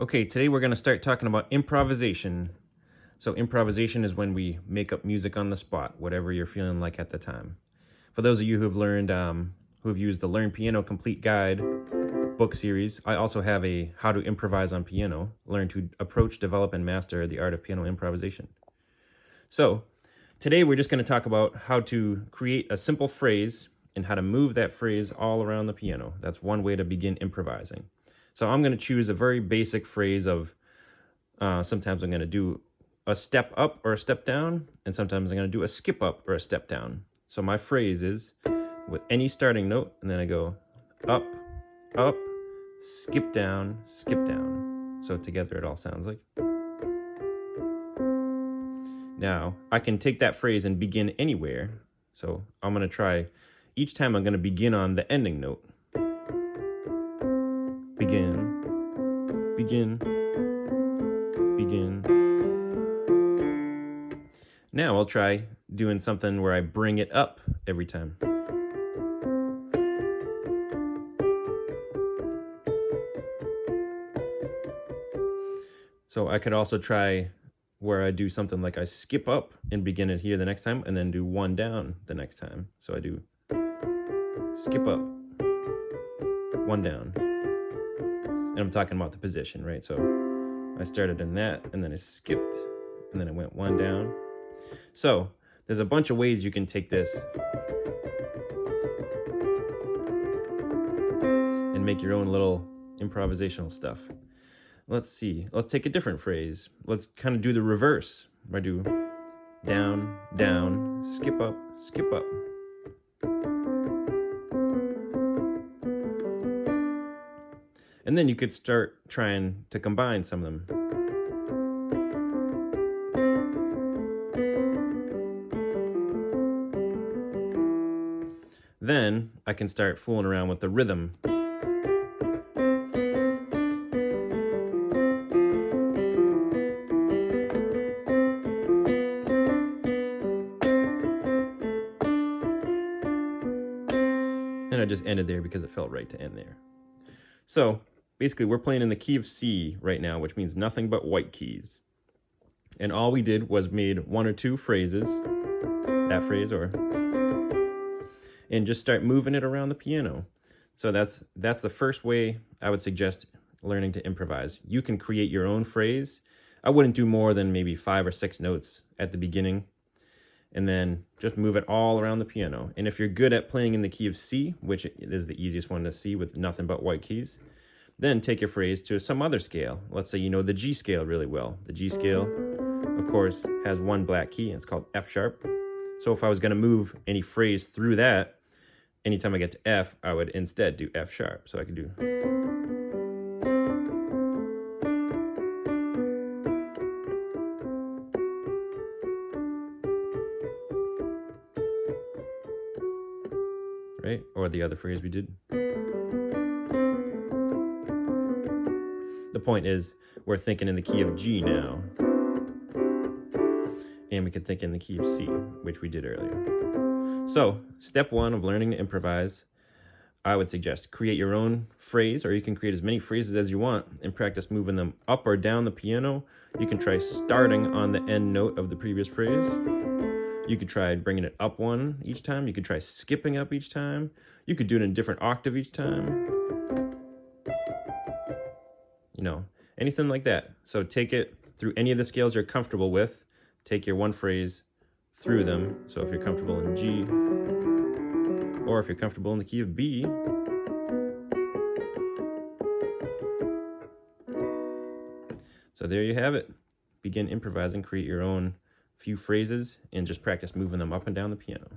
Okay, today we're going to start talking about improvisation. So improvisation is when we make up music on the spot, whatever you're feeling like at the time. For those of you who have learned, who have used the Learn Piano Complete Guide book series, I also have a How to Improvise on Piano, Learn to Approach, Develop, and Master the Art of Piano Improvisation. So today we're just going to talk about how to create a simple phrase and how to move that phrase all around the piano. That's one way to begin improvising. So I'm going to choose a very basic phrase of, sometimes I'm going to do a step up or a step down, and sometimes I'm going to do a skip up or a step down. So my phrase is with any starting note, and then I go up, up, skip down, skip down. So together it all sounds like. Now, I can take that phrase and begin anywhere. So I'm going to try, each time I'm going to begin on the ending note. Begin, begin, begin. Now I'll try doing something where I bring it up every time. So I could also try where I do something like I skip up and begin it here the next time, and then do one down the next time. So I do skip up, one down. And I'm talking about the position, right? So I started in that, and then I skipped, and then I went one down. So there's a bunch of ways you can take this and make your own little improvisational stuff. Let's see. Let's take a different phrase. Let's kind of do the reverse. I do down, down, skip up, skip up. And then you could start trying to combine some of them. Then I can start fooling around with the rhythm. And I just ended there because it felt right to end there. So basically we're playing in the key of C right now, which means nothing but white keys. And all we did was made one or two phrases, that phrase and just start moving it around the piano. So that's the first way I would suggest learning to improvise. You can create your own phrase. I wouldn't do more than maybe 5 or 6 notes at the beginning, and then just move it all around the piano. And if you're good at playing in the key of C, which is the easiest one to see with nothing but white keys, then take your phrase to some other scale. Let's say you know the G scale really well. The G scale, of course, has one black key, and it's called F sharp. So if I was going to move any phrase through that, anytime I get to F, I would instead do F sharp. So I could do. Right? Or the other phrase we did. The point is, we're thinking in the key of G now. And we could think in the key of C, which we did earlier. So, step 1 of learning to improvise, I would suggest create your own phrase, or you can create as many phrases as you want and practice moving them up or down the piano. You can try starting on the end note of the previous phrase. You could try bringing it up one each time. You could try skipping up each time. You could do it in a different octave each time. You know, anything like that. So take it through any of the scales you're comfortable with. Take your one phrase through them. So if you're comfortable in G, or if you're comfortable in the key of B, so there you have it. Begin improvising, create your own few phrases, and just practice moving them up and down the piano.